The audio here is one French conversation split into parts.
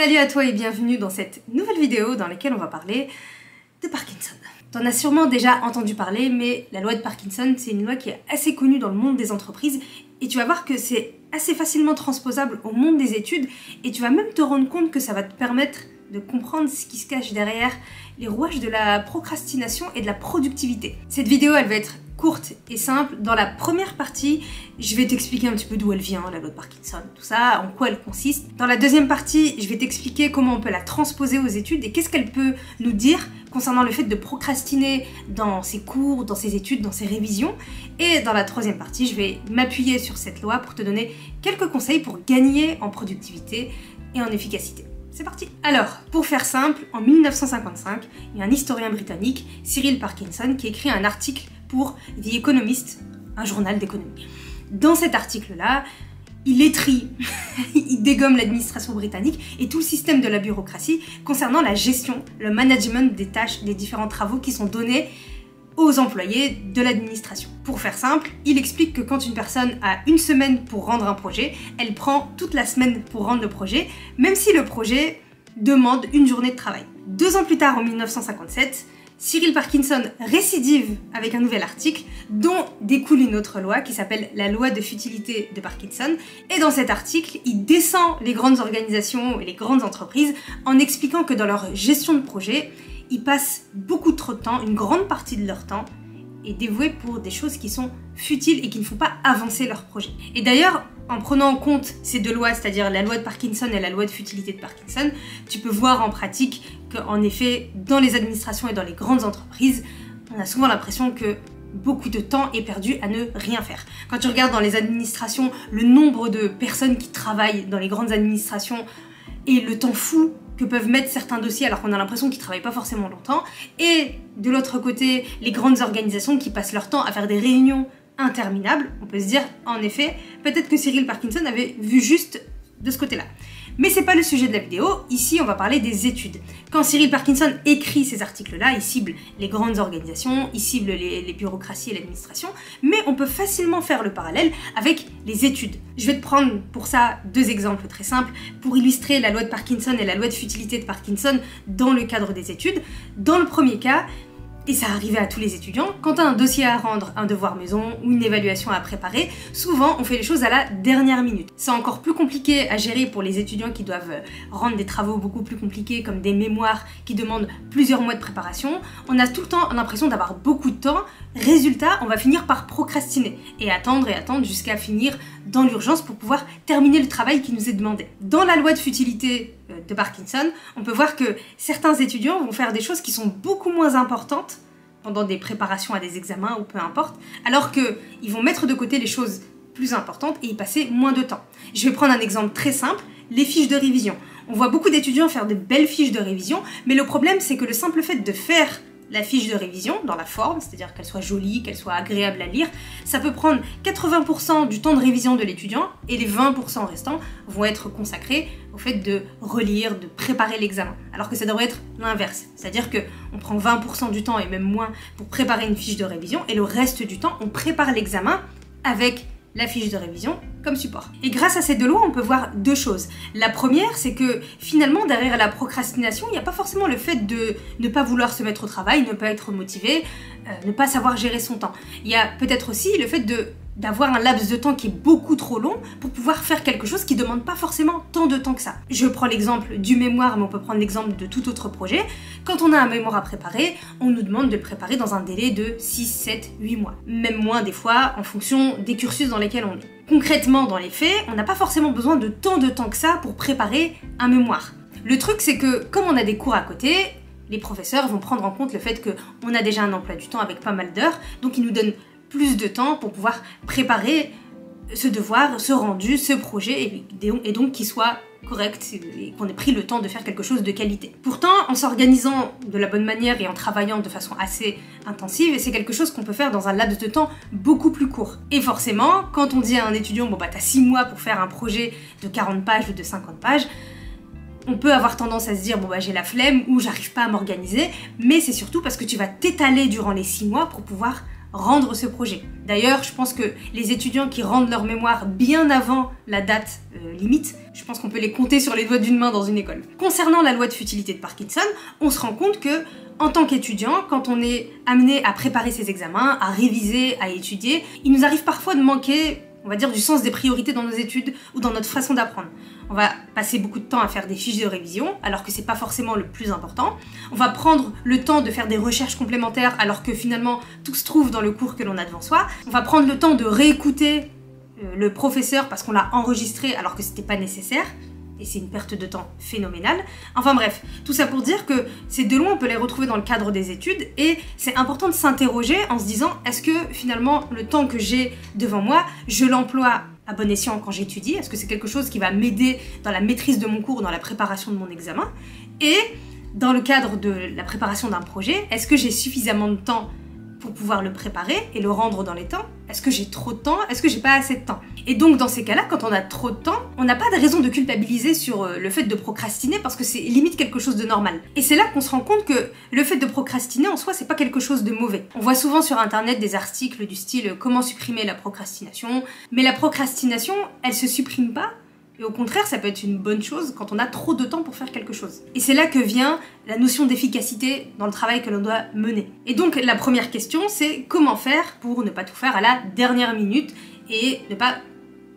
Salut à toi et bienvenue dans cette nouvelle vidéo dans laquelle on va parler de Parkinson. T'en as sûrement déjà entendu parler, mais la loi de Parkinson, c'est une loi qui est assez connue dans le monde des entreprises et tu vas voir que c'est assez facilement transposable au monde des études et tu vas même te rendre compte que ça va te permettre de comprendre ce qui se cache derrière les rouages de la procrastination et de la productivité. Cette vidéo, elle va être courte et simple. Dans la première partie, je vais t'expliquer un petit peu d'où elle vient, la loi de Parkinson, tout ça, en quoi elle consiste. Dans la deuxième partie, je vais t'expliquer comment on peut la transposer aux études et qu'est-ce qu'elle peut nous dire concernant le fait de procrastiner dans ses cours, dans ses études, dans ses révisions. Et dans la troisième partie, je vais m'appuyer sur cette loi pour te donner quelques conseils pour gagner en productivité et en efficacité. C'est parti! Alors, pour faire simple, en 1955, il y a un historien britannique, Cyril Parkinson, qui écrit un article pour The Economist, un journal d'économie. Dans cet article-là, il étrie, il dégomme l'administration britannique et tout le système de la bureaucratie concernant la gestion, le management des tâches, des différents travaux qui sont donnés aux employés de l'administration. Pour faire simple, il explique que quand une personne a une semaine pour rendre un projet, elle prend toute la semaine pour rendre le projet, même si le projet demande une journée de travail. 2 ans plus tard, en 1957, Cyril Parkinson récidive avec un nouvel article dont découle une autre loi qui s'appelle la loi de futilité de Parkinson. Et dans cet article, il descend les grandes organisations et les grandes entreprises en expliquant que dans leur gestion de projet, ils passent beaucoup trop de temps, une grande partie de leur temps est dévouée pour des choses qui sont futiles et qui ne font pas avancer leur projet. Et d'ailleurs, en prenant en compte ces deux lois, c'est-à-dire la loi de Parkinson et la loi de futilité de Parkinson, tu peux voir en pratique qu'en effet, dans les administrations et dans les grandes entreprises, on a souvent l'impression que beaucoup de temps est perdu à ne rien faire. Quand tu regardes dans les administrations, le nombre de personnes qui travaillent dans les grandes administrations et le temps fou que peuvent mettre certains dossiers alors qu'on a l'impression qu'ils travaillent pas forcément longtemps, et de l'autre côté, les grandes organisations qui passent leur temps à faire des réunions interminables, on peut se dire, en effet, peut-être que Cyril Parkinson avait vu juste de ce côté-là. Mais c'est pas le sujet de la vidéo, ici on va parler des études. Quand Cyril Parkinson écrit ces articles-là, il cible les grandes organisations, il cible les bureaucraties et l'administration, mais on peut facilement faire le parallèle avec les études. Je vais te prendre pour ça 2 exemples très simples pour illustrer la loi de Parkinson et la loi de futilité de Parkinson dans le cadre des études. Dans le premier cas, et ça arrivait à tous les étudiants, quand tu as un dossier à rendre, un devoir maison ou une évaluation à préparer, souvent on fait les choses à la dernière minute. C'est encore plus compliqué à gérer pour les étudiants qui doivent rendre des travaux beaucoup plus compliqués comme des mémoires qui demandent plusieurs mois de préparation. On a tout le temps l'impression d'avoir beaucoup de temps, résultat on va finir par procrastiner et attendre jusqu'à finir dans l'urgence pour pouvoir terminer le travail qui nous est demandé. Dans la loi de futilité de Parkinson, on peut voir que certains étudiants vont faire des choses qui sont beaucoup moins importantes pendant des préparations à des examens ou peu importe, alors qu'ils vont mettre de côté les choses plus importantes et y passer moins de temps. Je vais prendre un exemple très simple, les fiches de révision. On voit beaucoup d'étudiants faire de belles fiches de révision, mais le problème c'est que le simple fait de faire la fiche de révision dans la forme, c'est-à-dire qu'elle soit jolie, qu'elle soit agréable à lire, ça peut prendre 80% du temps de révision de l'étudiant et les 20% restants vont être consacrés au fait de relire, de préparer l'examen. Alors que ça devrait être l'inverse, c'est-à-dire qu'on prend 20% du temps et même moins pour préparer une fiche de révision et le reste du temps on prépare l'examen avec la fiche de révision comme support. Et grâce à ces 2 lois, on peut voir 2 choses. La première, c'est que finalement, derrière la procrastination, il n'y a pas forcément le fait de ne pas vouloir se mettre au travail, ne pas être motivé, ne pas savoir gérer son temps. Il y a peut-être aussi le fait d'avoir un laps de temps qui est beaucoup trop long pour pouvoir faire quelque chose qui ne demande pas forcément tant de temps que ça. Je prends l'exemple du mémoire, mais on peut prendre l'exemple de tout autre projet. Quand on a un mémoire à préparer, on nous demande de le préparer dans un délai de 6, 7, 8 mois. Même moins des fois, en fonction des cursus dans lesquels on est. Concrètement, dans les faits, on n'a pas forcément besoin de tant de temps que ça pour préparer un mémoire. Le truc, c'est que comme on a des cours à côté, les professeurs vont prendre en compte le fait qu'on a déjà un emploi du temps avec pas mal d'heures, donc ils nous donnent plus de temps pour pouvoir préparer ce devoir, ce rendu, ce projet, et donc qu'il soit correct et qu'on ait pris le temps de faire quelque chose de qualité. Pourtant, en s'organisant de la bonne manière et en travaillant de façon assez intensive, c'est quelque chose qu'on peut faire dans un laps de temps beaucoup plus court. Et forcément, quand on dit à un étudiant, bon bah t'as 6 mois pour faire un projet de 40 pages ou de 50 pages, on peut avoir tendance à se dire bon bah j'ai la flemme ou j'arrive pas à m'organiser, mais c'est surtout parce que tu vas t'étaler durant les 6 mois pour pouvoir rendre ce projet. D'ailleurs, je pense que les étudiants qui rendent leur mémoire bien avant la date limite, je pense qu'on peut les compter sur les doigts d'une main dans une école. Concernant la loi de futilité de Parkinson, on se rend compte que en tant qu'étudiant, quand on est amené à préparer ses examens, à réviser, à étudier, il nous arrive parfois de manquer, on va dire, du sens des priorités dans nos études ou dans notre façon d'apprendre. On va passer beaucoup de temps à faire des fiches de révision, alors que c'est pas forcément le plus important. On va prendre le temps de faire des recherches complémentaires, alors que finalement tout se trouve dans le cours que l'on a devant soi. On va prendre le temps de réécouter le professeur parce qu'on l'a enregistré alors que c'était pas nécessaire. Et c'est une perte de temps phénoménale. Enfin bref, tout ça pour dire que ces deux lois, on peut les retrouver dans le cadre des études, et c'est important de s'interroger en se disant, est-ce que finalement le temps que j'ai devant moi, je l'emploie à bon escient quand j'étudie? Est-ce que c'est quelque chose qui va m'aider dans la maîtrise de mon cours, dans la préparation de mon examen? Et dans le cadre de la préparation d'un projet, est-ce que j'ai suffisamment de temps pour pouvoir le préparer et le rendre dans les temps? Est-ce que j'ai trop de temps? Est-ce que j'ai pas assez de temps? Et donc dans ces cas-là, quand on a trop de temps, on n'a pas de raison de culpabiliser sur le fait de procrastiner parce que c'est limite quelque chose de normal. Et c'est là qu'on se rend compte que le fait de procrastiner en soi, c'est pas quelque chose de mauvais. On voit souvent sur internet des articles du style comment supprimer la procrastination, mais la procrastination, elle se supprime pas. Et au contraire, ça peut être une bonne chose quand on a trop de temps pour faire quelque chose. Et c'est là que vient la notion d'efficacité dans le travail que l'on doit mener. Et donc la première question, c'est comment faire pour ne pas tout faire à la dernière minute et ne pas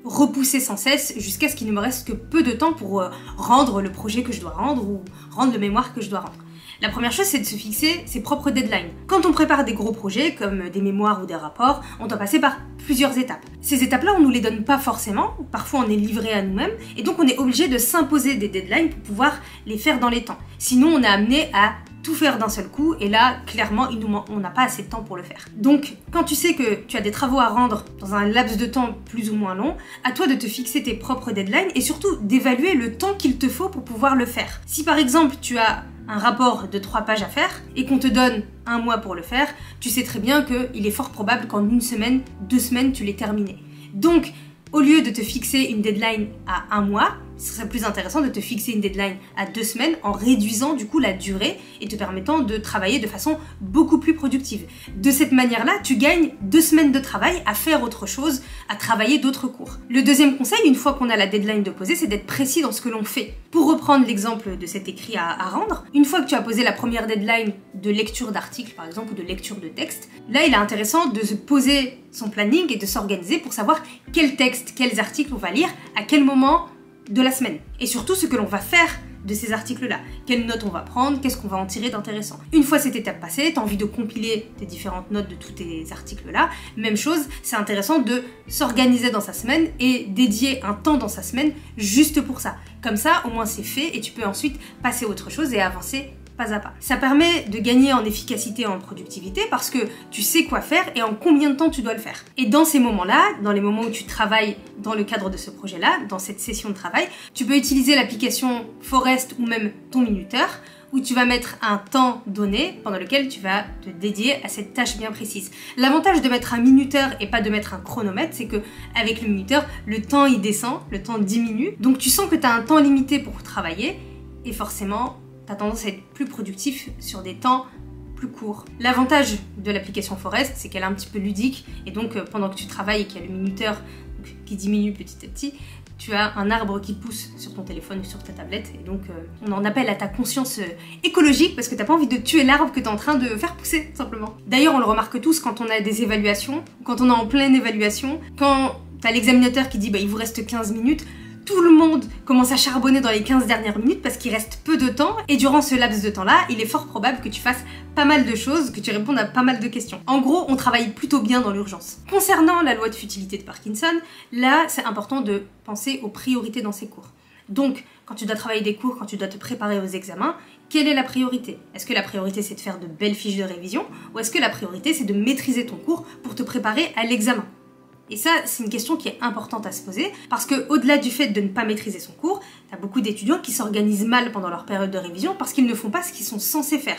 repousser sans cesse jusqu'à ce qu'il ne me reste que peu de temps pour rendre le projet que je dois rendre ou rendre le mémoire que je dois rendre. La première chose, c'est de se fixer ses propres deadlines. Quand on prépare des gros projets, comme des mémoires ou des rapports, on doit passer par plusieurs étapes. Ces étapes-là, on ne nous les donne pas forcément, parfois on est livré à nous-mêmes, et donc on est obligé de s'imposer des deadlines pour pouvoir les faire dans les temps. Sinon, on est amené à tout faire d'un seul coup, et là, clairement, on n'a pas assez de temps pour le faire. Donc, quand tu sais que tu as des travaux à rendre dans un laps de temps plus ou moins long, à toi de te fixer tes propres deadlines, et surtout d'évaluer le temps qu'il te faut pour pouvoir le faire. Si par exemple, tu as un rapport de 3 pages à faire, et qu'on te donne 1 mois pour le faire, tu sais très bien qu'il est fort probable qu'en 1 semaine, 2 semaines, tu l'aies terminé. Donc, au lieu de te fixer une deadline à 1 mois, ce serait plus intéressant de te fixer une deadline à 2 semaines en réduisant du coup la durée et te permettant de travailler de façon beaucoup plus productive. De cette manière-là, tu gagnes 2 semaines de travail à faire autre chose, à travailler d'autres cours. Le deuxième conseil, une fois qu'on a la deadline de poser, c'est d'être précis dans ce que l'on fait. Pour reprendre l'exemple de cet écrit à rendre, une fois que tu as posé la première deadline de lecture d'articles par exemple ou de lecture de texte, là il est intéressant de se poser son planning et de s'organiser pour savoir quels textes, quels articles on va lire, à quel moment de la semaine. Et surtout ce que l'on va faire de ces articles-là. Quelles notes on va prendre, qu'est-ce qu'on va en tirer d'intéressant. Une fois cette étape passée, tu as envie de compiler tes différentes notes de tous tes articles-là. Même chose, c'est intéressant de s'organiser dans sa semaine et dédier un temps dans sa semaine juste pour ça. Comme ça, au moins c'est fait et tu peux ensuite passer à autre chose et avancer pas à pas. Ça permet de gagner en efficacité et en productivité parce que tu sais quoi faire et en combien de temps tu dois le faire. Et dans ces moments-là, dans les moments où tu travailles dans le cadre de ce projet-là, dans cette session de travail, tu peux utiliser l'application Forest ou même ton minuteur où tu vas mettre un temps donné pendant lequel tu vas te dédier à cette tâche bien précise. L'avantage de mettre un minuteur et pas de mettre un chronomètre, c'est que avec le minuteur, le temps il descend, le temps diminue, donc tu sens que tu as un temps limité pour travailler et forcément t'as tendance à être plus productif sur des temps plus courts. L'avantage de l'application Forest, c'est qu'elle est un petit peu ludique, et donc pendant que tu travailles et qu'il y a le minuteur qui diminue petit à petit, tu as un arbre qui pousse sur ton téléphone ou sur ta tablette, et donc on en appelle à ta conscience écologique, parce que t'as pas envie de tuer l'arbre que t'es en train de faire pousser, simplement. D'ailleurs, on le remarque tous quand on a des évaluations, quand on est en pleine évaluation, quand t'as l'examinateur qui dit bah il vous reste 15 minutes, tout le monde commence à charbonner dans les 15 dernières minutes parce qu'il reste peu de temps et durant ce laps de temps-là, il est fort probable que tu fasses pas mal de choses, que tu répondes à pas mal de questions. En gros, on travaille plutôt bien dans l'urgence. Concernant la loi de futilité de Parkinson, là, c'est important de penser aux priorités dans ces cours. Donc, quand tu dois travailler des cours, quand tu dois te préparer aux examens, quelle est la priorité? Est-ce que la priorité c'est de faire de belles fiches de révision ou est-ce que la priorité c'est de maîtriser ton cours pour te préparer à l'examen? Et ça, c'est une question qui est importante à se poser, parce que au-delà du fait de ne pas maîtriser son cours, t'as beaucoup d'étudiants qui s'organisent mal pendant leur période de révision parce qu'ils ne font pas ce qu'ils sont censés faire.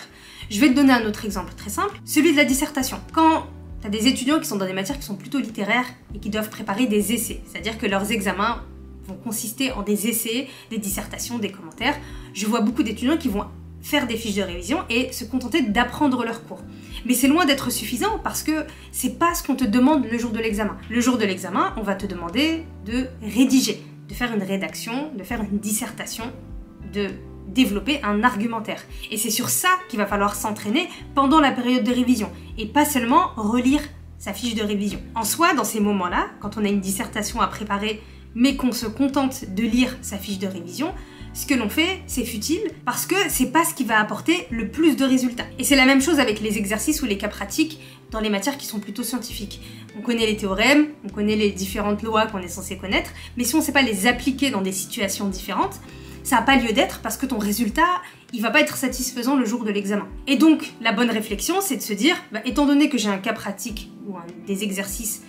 Je vais te donner un autre exemple très simple, celui de la dissertation. Quand t'as des étudiants qui sont dans des matières qui sont plutôt littéraires et qui doivent préparer des essais, c'est-à-dire que leurs examens vont consister en des essais, des dissertations, des commentaires, je vois beaucoup d'étudiants qui vont faire des fiches de révision et se contenter d'apprendre leur cours. Mais c'est loin d'être suffisant parce que c'est pas ce qu'on te demande le jour de l'examen. Le jour de l'examen, on va te demander de rédiger, de faire une rédaction, de faire une dissertation, de développer un argumentaire. Et c'est sur ça qu'il va falloir s'entraîner pendant la période de révision et pas seulement relire sa fiche de révision. En soi, dans ces moments-là, quand on a une dissertation à préparer mais qu'on se contente de lire sa fiche de révision, ce que l'on fait, c'est futile parce que c'est pas ce qui va apporter le plus de résultats. Et c'est la même chose avec les exercices ou les cas pratiques dans les matières qui sont plutôt scientifiques. On connaît les théorèmes, on connaît les différentes lois qu'on est censé connaître, mais si on ne sait pas les appliquer dans des situations différentes, ça n'a pas lieu d'être parce que ton résultat, il va pas être satisfaisant le jour de l'examen. Et donc, la bonne réflexion, c'est de se dire, étant donné que j'ai un cas pratique ou des exercices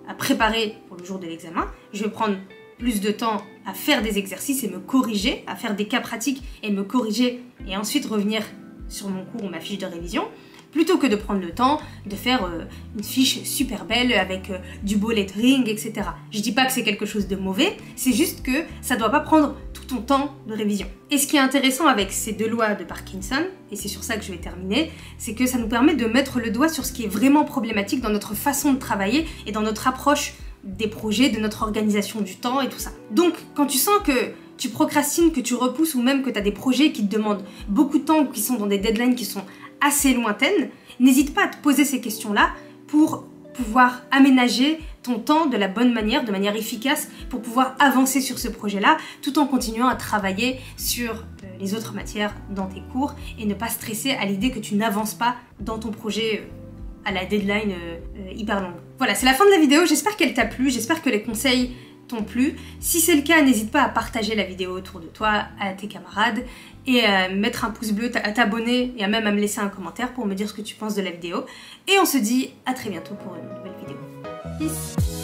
à préparer pour le jour de l'examen, je vais prendre plus de temps à faire des exercices et me corriger, à faire des cas pratiques et me corriger et ensuite revenir sur mon cours ou ma fiche de révision, plutôt que de prendre le temps de faire une fiche super belle avec du beau lettering, etc. Je dis pas que c'est quelque chose de mauvais, c'est juste que ça doit pas prendre tout ton temps de révision. Et ce qui est intéressant avec ces deux lois de Parkinson, et c'est sur ça que je vais terminer, c'est que ça nous permet de mettre le doigt sur ce qui est vraiment problématique dans notre façon de travailler et dans notre approche des projets, de notre organisation du temps et tout ça. Donc, quand tu sens que tu procrastines, que tu repousses ou même que tu as des projets qui te demandent beaucoup de temps ou qui sont dans des deadlines qui sont assez lointaines, n'hésite pas à te poser ces questions-là pour pouvoir aménager ton temps de la bonne manière, de manière efficace, pour pouvoir avancer sur ce projet-là, tout en continuant à travailler sur les autres matières dans tes cours et ne pas stresser à l'idée que tu n'avances pas dans ton projet à la deadline hyper longue. Voilà, c'est la fin de la vidéo, j'espère qu'elle t'a plu, j'espère que les conseils t'ont plu. Si c'est le cas, n'hésite pas à partager la vidéo autour de toi, à tes camarades, et à mettre un pouce bleu, à t'abonner, et à même à me laisser un commentaire pour me dire ce que tu penses de la vidéo. Et on se dit à très bientôt pour une nouvelle vidéo. Peace!